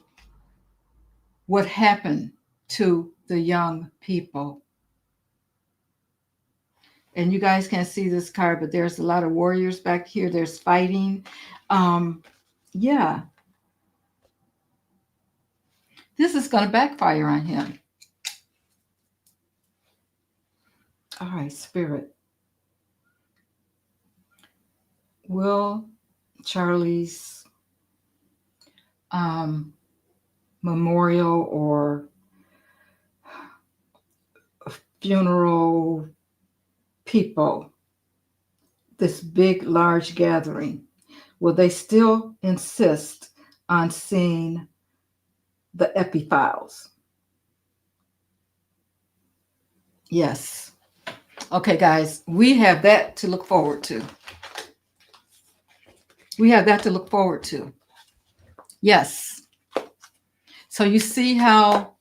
what happened to the young people. And you guys can't see this card, but there's a lot of warriors back here. There's fighting. Yeah, this is going to backfire on him. All right, Spirit. Will Charlie's memorial or funeral people, this big, large gathering, will they still insist on seeing the epi files? Yes. Okay, guys, we have that to look forward to. We have that to look forward to. Yes. So you see how,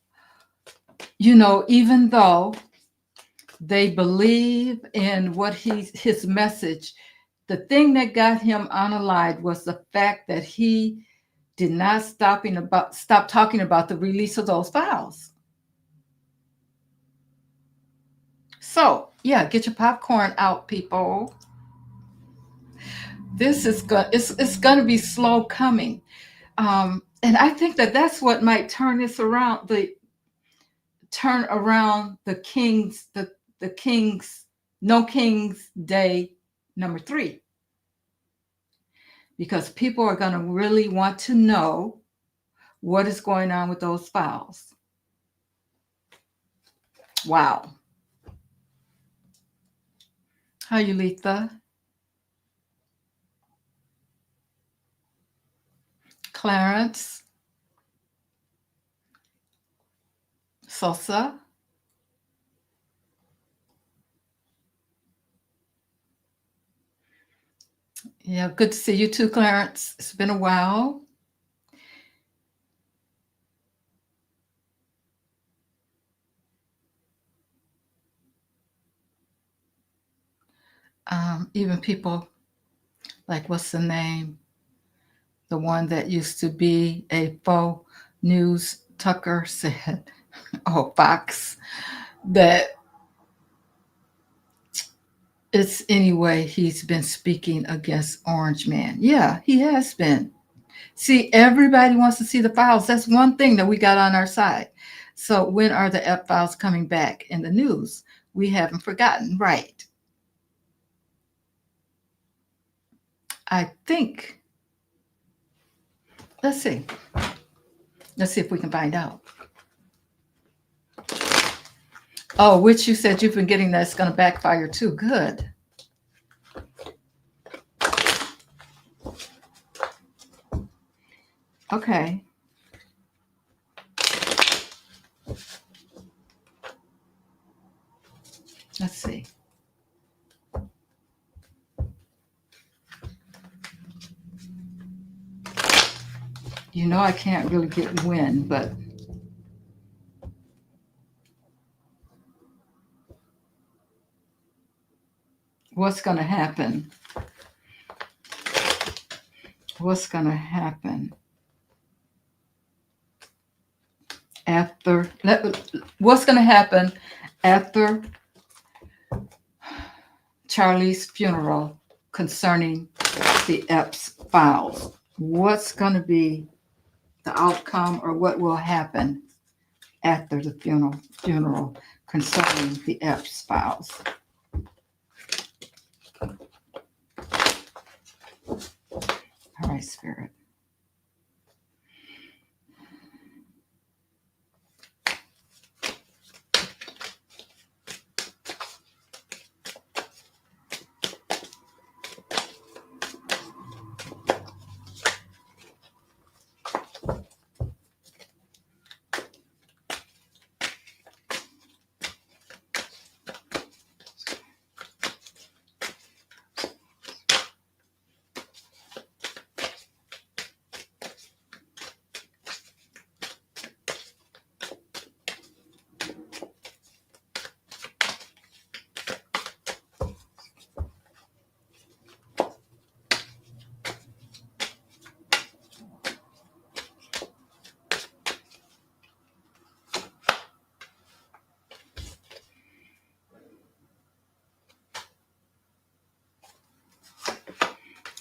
even though they believe in what his message, the thing that got him unalived was the fact that he did not stop talking about the release of those files. So, yeah, get your popcorn out, people. This is it's going to be slow coming. And I think that's what might turn this around, the king's no king's day number 3, because people are going to really want to know what is going on with those files. Wow. How you, Letha? Clarence? Sosa? Yeah, good to see you too, Clarence. It's been a while. Even people like, what's the name? The one that used to be a faux news, Tucker said, oh, Fox, that it's anyway, he's been speaking against Orange Man. Yeah, he has been. See, everybody wants to see the files. That's one thing that we got on our side. So when are the F files coming back in the news? We haven't forgotten, right? I think, let's see. Let's see if we can find out. Oh, which you said you've been getting that's going to backfire too. Good. Okay. Let's see. I can't really get when, but what's going to happen? What's going to happen after? What's going to happen after Charlie's funeral concerning the Epps files? What's going to be the outcome, or what will happen after the funeral concerning the Epps files? All right, Spirit.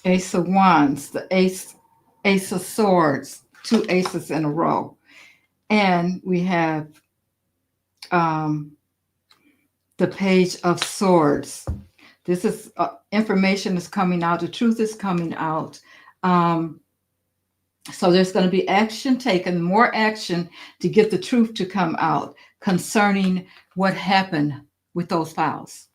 Ace of Wands, the Ace of Swords, two aces in a row. And we have um, the Page of Swords. This is information is coming out. The truth is coming out. Um, so there's going to be action taken, more action to get the truth to come out concerning what happened with those files.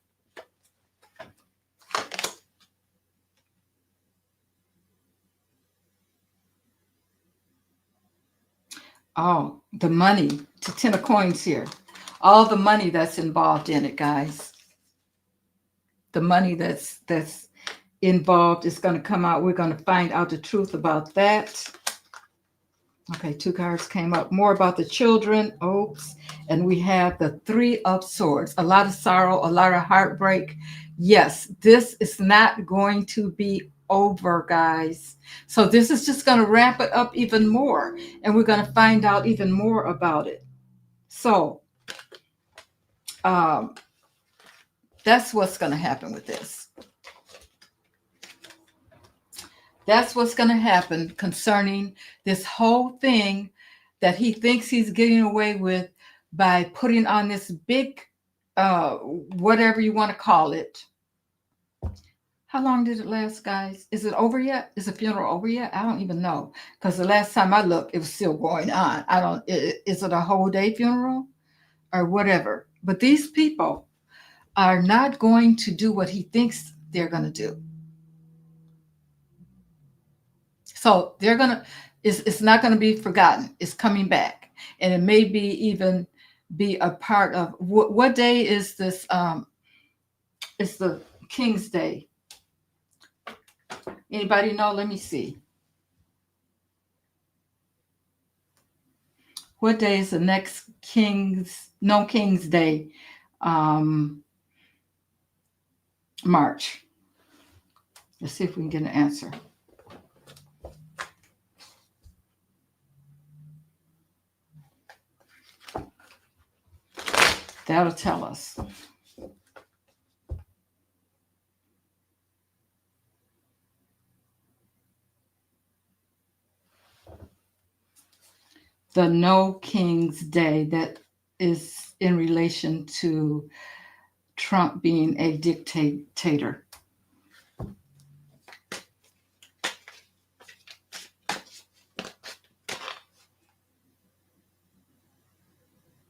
Oh, the money, to 10 of coins here. All the money that's involved in it, guys. The money that's involved is going to come out. We're going to find out the truth about that. Okay, two cards came up. More about the children. Oops. And we have the Three of Swords. A lot of sorrow, a lot of heartbreak. Yes, this is not going to be over, guys. So this is just going to ramp it up even more. And we're going to find out even more about it. So um, that's what's going to happen with this. That's what's going to happen concerning this whole thing that he thinks he's getting away with by putting on this big, whatever you want to call it. How long did it last, guys? Is it over yet? Is the funeral over yet? I don't even know. Because the last time I looked, it was still going on. Is it a whole day funeral or whatever? But these people are not going to do what he thinks they're going to do. So they're going to, it's not going to be forgotten. It's coming back. And it may be even be a part of, what day is this? It's the King's Day. Anybody know? Let me see. What day is the next King's Day? March. Let's see if we can get an answer. That'll tell us. The No King's Day, that is in relation to Trump being a dictator.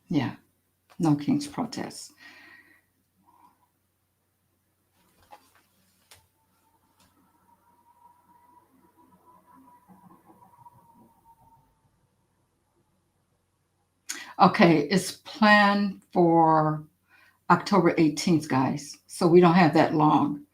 Yeah, no King's protest. Okay, it's planned for October 18th, guys. So we don't have that long.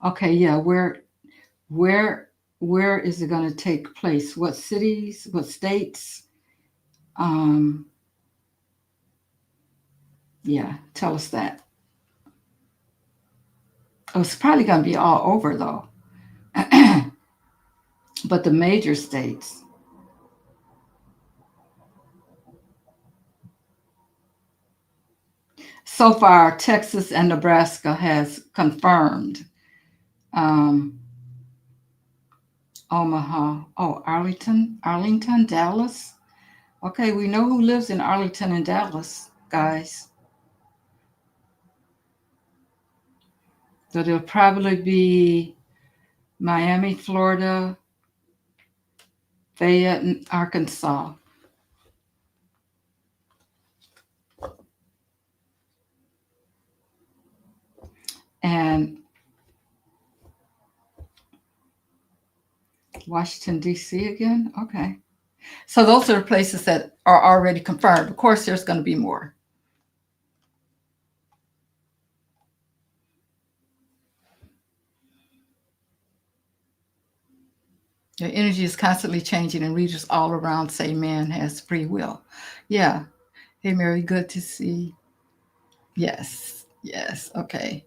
Okay, yeah, where is it going to take place? What cities? What states? Yeah, tell us that. Oh, it's probably going to be all over though. But the major states. So far, Texas and Nebraska has confirmed. Omaha. Oh, Arlington, Dallas. Okay, we know who lives in Arlington and Dallas, guys. So there'll probably be Miami, Florida, Fayette, Arkansas. And Washington, D.C. again? Okay. So those are the places that are already confirmed. Of course, there's going to be more. Your energy is constantly changing, and readers all around say man has free will. Yeah. Hey, Mary, good to see. Yes. Yes. Okay.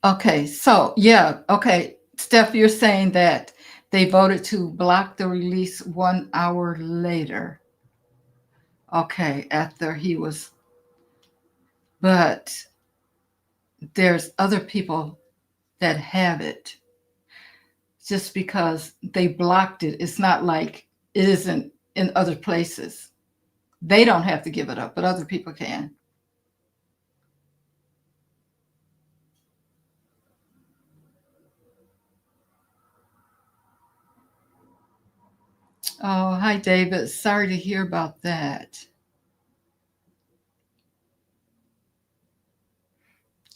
Okay, so yeah, okay. Steph, you're saying that they voted to block the release 1 hour later. Okay, after he was, but there's other people that have it. Just because they blocked it, it's not like it isn't in other places. They don't have to give it up, but other people can. Oh, hi, David. Sorry to hear about that.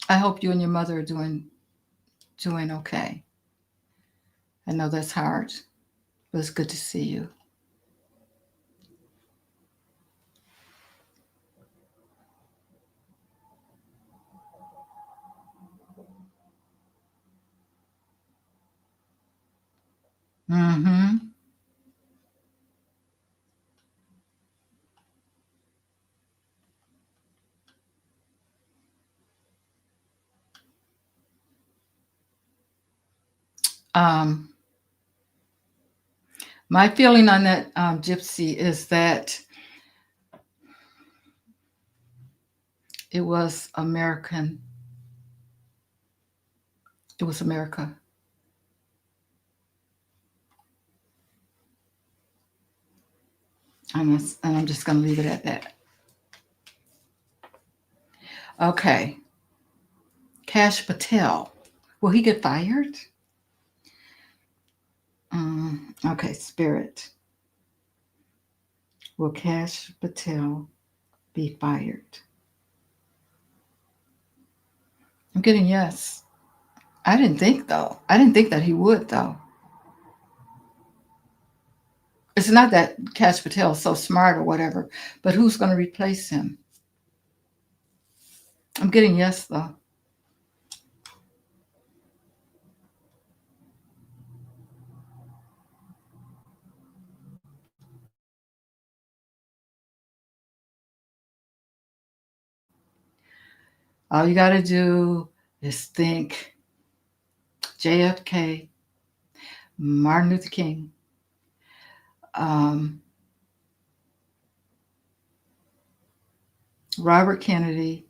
I hope you and your mother are doing okay. I know that's hard, but it's good to see you. Mm-hmm. Um, my feeling on that gypsy is that it was American. It was America. And I'm just going to leave it at that. Okay. Cash Patel. Will he get fired? Okay, Spirit. Will Cash Patel be fired? I'm getting yes. I didn't think though. I didn't think that he would though. It's not that Cash Patel is so smart or whatever, but who's going to replace him? I'm getting yes though. All you got to do is think JFK, Martin Luther King, um, Robert Kennedy.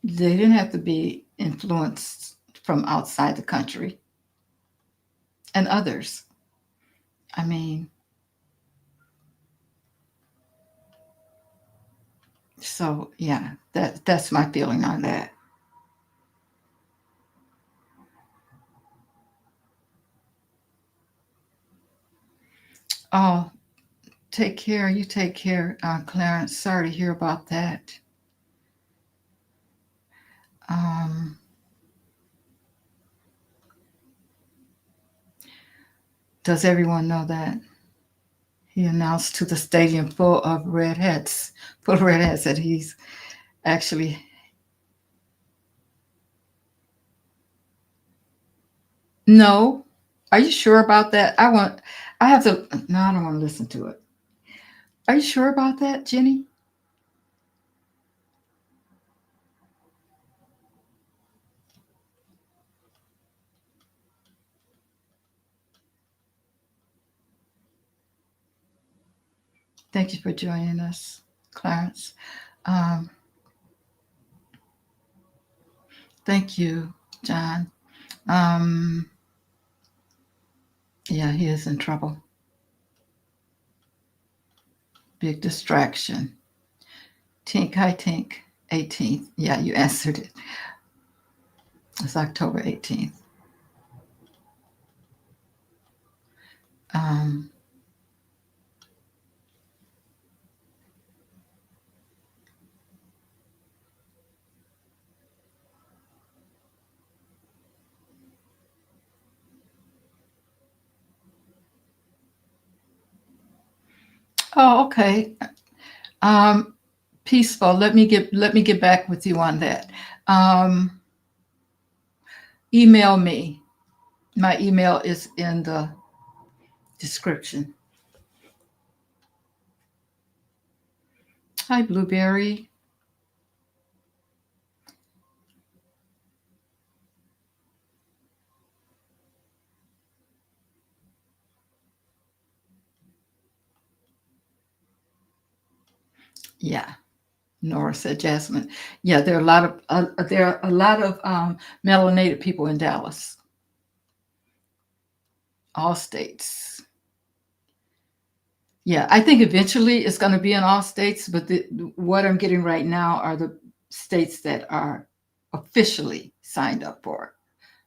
They didn't have to be influenced from outside the country, and others. I mean, so yeah, that's my feeling on that. Oh, take care. You take care, Clarence. Sorry to hear about that. Um, does everyone know that he announced to the stadium full of redheads, that he's actually no. Are you sure about that? I have to. No, I don't want to listen to it. Are you sure about that, Jenny? Thank you for joining us, Clarence. Um, thank you, John. Um, yeah, he is in trouble. Big distraction. Tink, hi Tink. 18th. Yeah, you answered it. It's October 18th. Um, oh, okay. Um, peaceful. Let me get back with you on that. Um, email me. My email is in the description. Hi, Blueberry. Yeah. Nora said Jasmine. Yeah, there are a lot of melanated people in Dallas, all states. Yeah, I think eventually it's going to be in all states, but what I'm getting right now are the states that are officially signed up for it.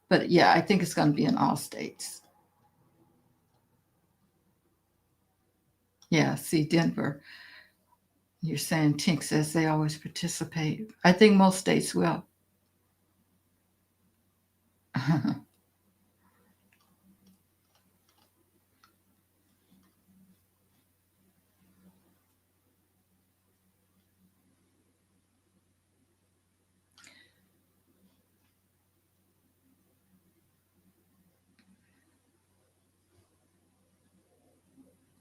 But yeah, I think it's going to be in all states. Yeah, see, Denver, you're saying Tink says they always participate. I think most states will.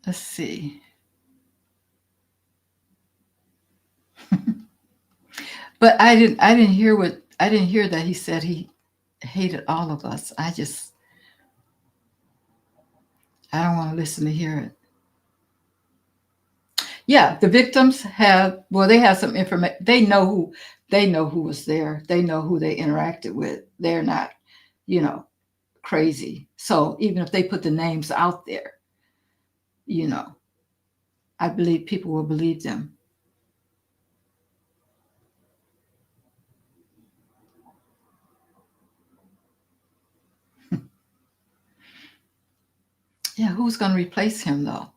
Let's see. But I didn't hear that he said he hated all of us. I don't want to listen to hear it. Yeah, the victims have, well, they have some information. They know who was there. They know who they interacted with. They're not, you know, crazy. So even if they put the names out there, you know, I believe people will believe them. Yeah, who's going to replace him though?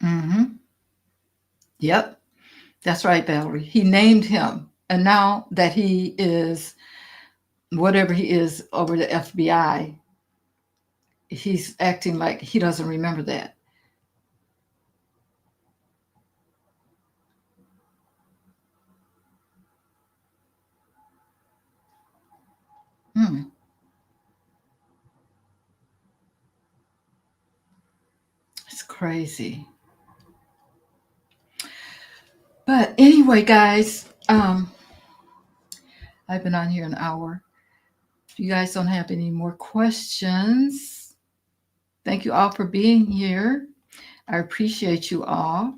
Mm-hmm. Yep, that's right, Valerie. He named him, and now that he is whatever he is over the FBI, he's acting like he doesn't remember that. Hmm, it's crazy. But anyway, guys, I've been on here an hour. If you guys don't have any more questions, thank you all for being here. I appreciate you all.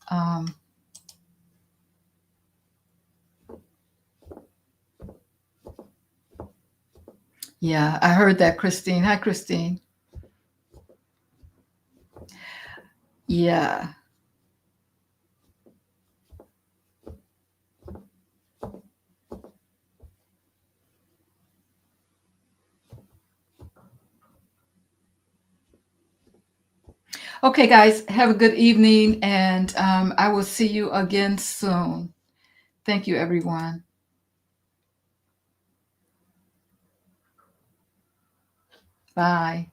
Um, yeah, I heard that, Christine. Hi, Christine. Yeah. Okay, guys, have a good evening, and I will see you again soon. Thank you, everyone. Bye.